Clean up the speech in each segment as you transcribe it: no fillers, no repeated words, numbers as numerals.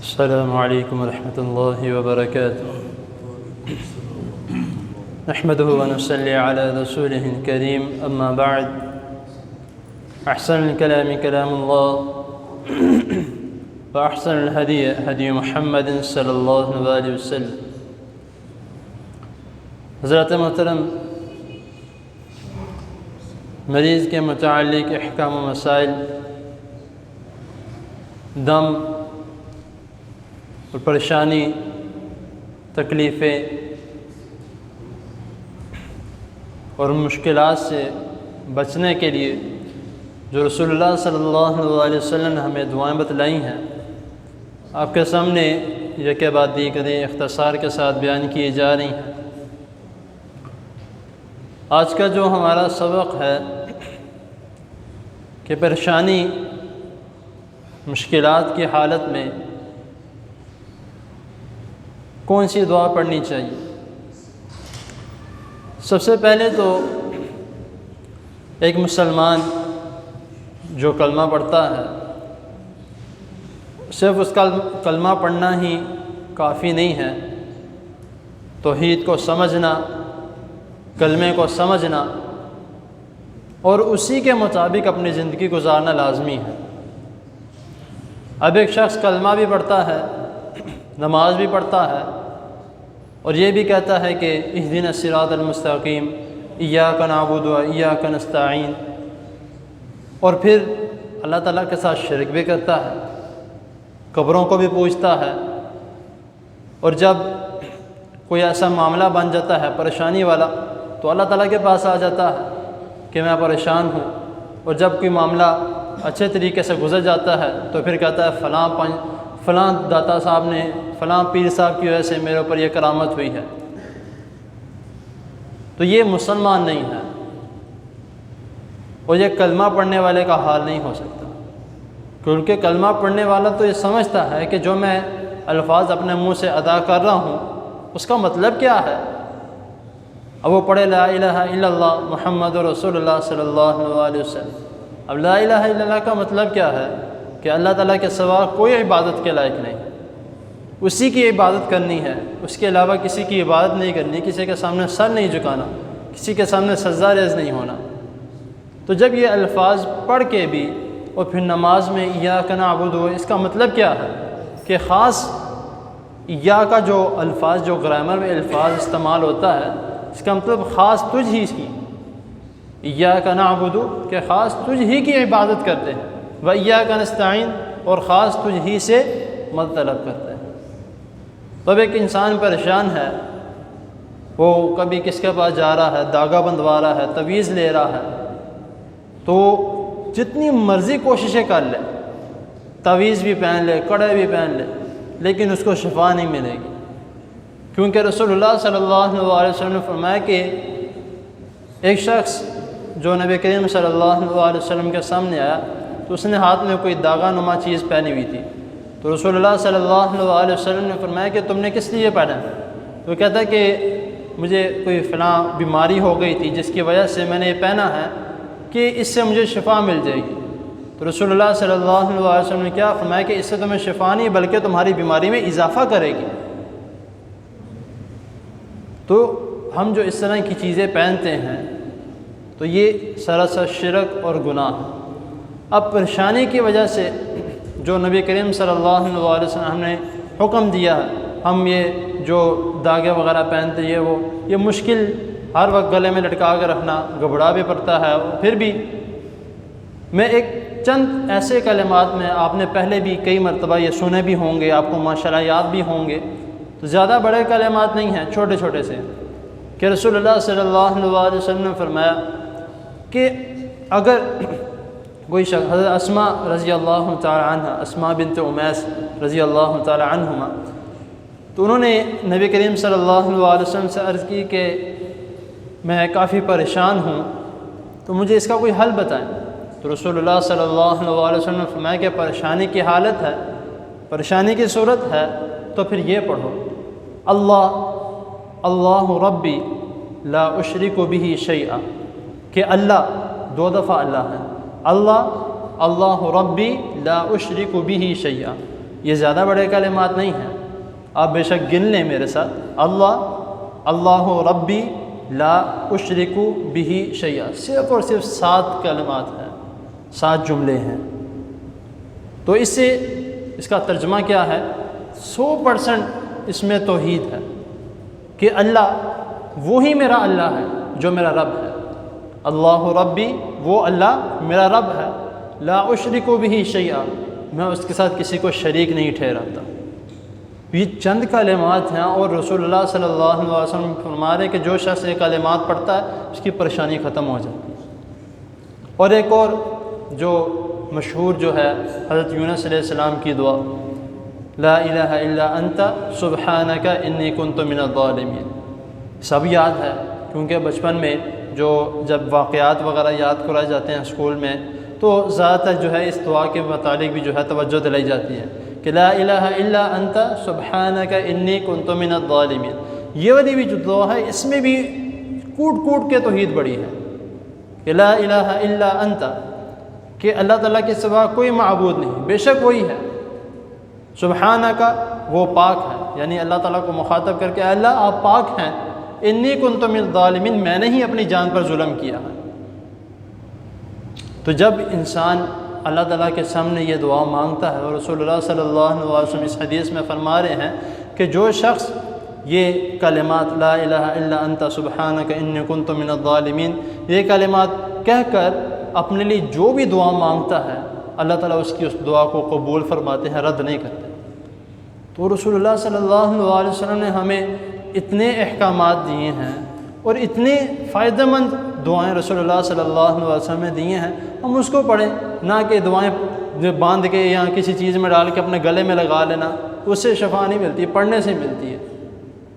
السلام عليكم ورحمة الله وبركاته. نحمده ونصلي على رسوله الكريم، أما بعد. أحسن الكلام كلام الله، وأحسن الهدي هدي محمد صلی اللہ علیہ وسلم. حضرت محترم، مریض کے متعلق احکام و مسائل، دم اور پریشانی، تکلیفیں اور مشکلات سے بچنے کے لیے جو رسول اللہ صلی اللہ علیہ وسلم نے ہمیں دعائیں بتلائی ہیں، آپ کے سامنے یکے بعد دیگرے اختصار کے ساتھ بیان کیے جا رہی ہیں. آج کا جو ہمارا سبق ہے کہ پریشانی، مشکلات کی حالت میں کون سی دعا پڑھنی چاہیے. سب سے پہلے تو ایک مسلمان جو کلمہ پڑھتا ہے، صرف اس کا کلمہ پڑھنا ہی کافی نہیں ہے. توحید کو سمجھنا، کلمے کو سمجھنا اور اسی کے مطابق اپنی زندگی گزارنا لازمی ہے. اب ایک شخص کلمہ بھی پڑھتا ہے، نماز بھی پڑھتا ہے اور یہ بھی کہتا ہے کہ اہدنا الصراط المستقیم، ایاک نعبد و ایاک نستعین، اور پھر اللہ تعالیٰ کے ساتھ شرک بھی کرتا ہے، قبروں کو بھی پوجتا ہے. اور جب کوئی ایسا معاملہ بن جاتا ہے پریشانی والا تو اللہ تعالیٰ کے پاس آ جاتا ہے کہ میں پریشان ہوں. اور جب کوئی معاملہ اچھے طریقے سے گزر جاتا ہے تو پھر کہتا ہے فلاں داتا صاحب نے، فلاں پیر صاحب کی وجہ سے میرے اوپر یہ کرامت ہوئی ہے. تو یہ مسلمان نہیں ہے اور یہ کلمہ پڑھنے والے کا حال نہیں ہو سکتا، کیونکہ کلمہ پڑھنے والا تو یہ سمجھتا ہے کہ جو میں الفاظ اپنے منہ سے ادا کر رہا ہوں اس کا مطلب کیا ہے. اب وہ پڑھے لا الہ الا اللہ محمد رسول اللہ صلی اللہ علیہ وسلم. اب لا الہ الا اللہ کا مطلب کیا ہے کہ اللہ تعالیٰ کے سوا کوئی عبادت کے لائق نہیں، اسی کی عبادت کرنی ہے، اس کے علاوہ کسی کی عبادت نہیں کرنی، کسی کے سامنے سر نہیں جھکانا، کسی کے سامنے سجدہ ریز نہیں ہونا. تو جب یہ الفاظ پڑھ کے بھی اور پھر نماز میں ایاک نعبد، اس کا مطلب کیا ہے کہ خاص یا کا جو الفاظ، جو گرامر میں الفاظ استعمال ہوتا ہے، اس کا مطلب خاص تجھ ہی کی، ایاک نعبد کہ خاص تجھ ہی کی عبادت کرتے ہیں، و ایاک نستعین اور خاص تجھ ہی سے مدد طلب کرتے ہیں. تو اب ایک انسان پریشان ہے، وہ کبھی کس کے پاس جا رہا ہے، داغا بندوا رہا ہے، تویز لے رہا ہے، تو جتنی مرضی کوششیں کر لے، تویز بھی پہن لے، کڑے بھی پہن لے، لیکن اس کو شفا نہیں ملے گی. کیونکہ رسول اللہ صلی اللہ علیہ وسلم نے فرمایا کہ ایک شخص جو نبی کریم صلی اللہ علیہ وسلم کے سامنے آیا تو اس نے ہاتھ میں کوئی داغا نما چیز پہنی ہوئی تھی. تو رسول اللہ صلی اللہ علیہ وسلم نے فرمایا کہ تم نے کس لیے پہنا ہے؟ تو کہتا ہے کہ مجھے کوئی فلاں بیماری ہو گئی تھی جس کی وجہ سے میں نے یہ پہنا ہے کہ اس سے مجھے شفا مل جائے گی. تو رسول اللہ صلی اللہ علیہ وسلم نے کیا فرمایا کہ اس سے تمہیں شفا نہیں بلکہ تمہاری بیماری میں اضافہ کرے گی. تو ہم جو اس طرح کی چیزیں پہنتے ہیں تو یہ سراسر شرک اور گناہ ہے. اب پریشانی کی وجہ سے جو نبی کریم صلی اللہ علیہ وسلم نے حکم دیا ہے، ہم یہ جو داغے وغیرہ پہنتے ہیں یہ مشکل ہر وقت گلے میں لٹکا کے رکھنا، گھبرا بھی پڑتا ہے. پھر بھی میں ایک چند ایسے کلمات میں، آپ نے پہلے بھی کئی مرتبہ یہ سنے بھی ہوں گے، آپ کو ماشاءاللہ یاد بھی ہوں گے، تو زیادہ بڑے کلمات نہیں ہیں، چھوٹے چھوٹے سے، کہ رسول اللہ صلی اللہ علیہ وسلم نے فرمایا کہ اگر کوئی شخص، حضرت اسماء رضی اللہ تعالی عنہ، اسماء بنت امیس رضی اللہ تعالی عنہما، تو انہوں نے نبی کریم صلی اللہ علیہ وسلم سے عرض کی کہ میں کافی پریشان ہوں تو مجھے اس کا کوئی حل بتائیں. تو رسول اللہ صلی اللہ علیہ وسلم نے فرمایا کہ پریشانی کی حالت ہے، پریشانی کی صورت ہے تو پھر یہ پڑھو، اللہ ربی لا اشرک بہ شیئا، کہ اللہ، دو دفعہ اللہ ہے، اللہ ربی لا اشرک بہ شیئا، یہ زیادہ بڑے کلمات نہیں ہیں، آپ بے شک گن لیں میرے ساتھ، اللہ ربی لا اشرک بہ شیئا، صرف اور صرف 7 کلمات ہیں، 7 جملے ہیں۔ تو اس سے اس کا ترجمہ کیا ہے؟ 100% اس میں توحید ہے کہ اللہ وہی میرا اللہ ہے جو میرا رب ہے، اللہ ربی، وہ اللہ میرا رب ہے، لا اشرک بہ شیئا، میں اس کے ساتھ کسی کو شریک نہیں ٹھہراتا۔ یہ چند کلمات ہیں، اور رسول اللہ صلی اللہ علیہ وسلم فرما رہے کہ جو شخص یہ کلمات پڑھتا ہے اس کی پریشانی ختم ہو جاتی ہے۔ اور ایک اور جو مشہور جو ہے حضرت یونس علیہ السلام کی دعا، لا الہ الا انت سبحانک انی کنت من الظالمین، سب یاد ہے کیونکہ بچپن میں جب واقعات وغیرہ یاد کرائے جاتے ہیں اسکول میں تو زیادہ تر جو ہے اس دعا کے متعلق بھی جو ہے توجہ دلائی جاتی ہے کہ لا الہ الا انت سبحانک انی کنت من الظالمین۔ یہ والی بھی جو دعا ہے اس میں بھی کوٹ کے توحید بڑی ہے کہ لا الہ الا انت، کہ اللہ تعالیٰ کے سوا کوئی معبود نہیں، بے شک وہی ہے، سبحانک، وہ پاک ہے، یعنی اللہ تعالیٰ کو مخاطب کر کے اللہ آپ پاک ہیں، انی کنت من الظالمین، میں نے ہی اپنی جان پر ظلم کیا ہے۔ تو جب انسان اللہ تعالیٰ کے سامنے یہ دعا مانگتا ہے، اور رسول اللہ صلی اللہ علیہ وسلم اس حدیث میں فرما رہے ہیں کہ جو شخص یہ کلمات لا الہ الا انت سبحانک انی کنت من الظالمین، یہ کلمات کہہ کر اپنے لیے جو بھی دعا مانگتا ہے اللہ تعالیٰ اس کی اس دعا کو قبول فرماتے ہیں، رد نہیں کرتے۔ تو رسول اللہ صلی اللہ علیہ وسلم نے ہمیں اتنے احکامات دیے ہیں اور اتنے فائدہ مند دعائیں رسول اللہ صلی اللہ علیہ وسلم نے دیے ہیں، ہم اس کو پڑھیں، نہ کہ دعائیں جو باندھ کے یا کسی چیز میں ڈال کے اپنے گلے میں لگا لینا، اس سے شفا نہیں ملتی، پڑھنے سے ملتی ہے۔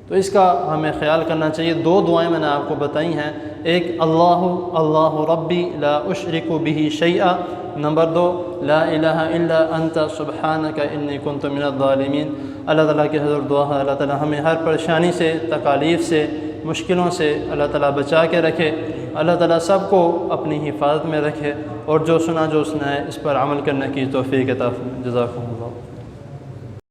تو اس کا ہمیں خیال کرنا چاہیے۔ 2 دعائیں میں نے آپ کو بتائی ہیں، ایک اللہ ربی لا اشرک بہ شیئا، نمبر 2 لا الہ الا انت سبحانک انی کنت من الظالمین۔ اللہ تعالیٰ کی حضور دعا ہے اللہ تعالیٰ ہمیں ہر پریشانی سے، تکالیف سے، مشکلوں سے اللہ تعالیٰ بچا کے رکھے، اللہ تعالیٰ سب کو اپنی حفاظت میں رکھے، اور جو سنا ہے اس پر عمل کرنے کی توفیق عطا فرمائے۔ جزاکم اللہ۔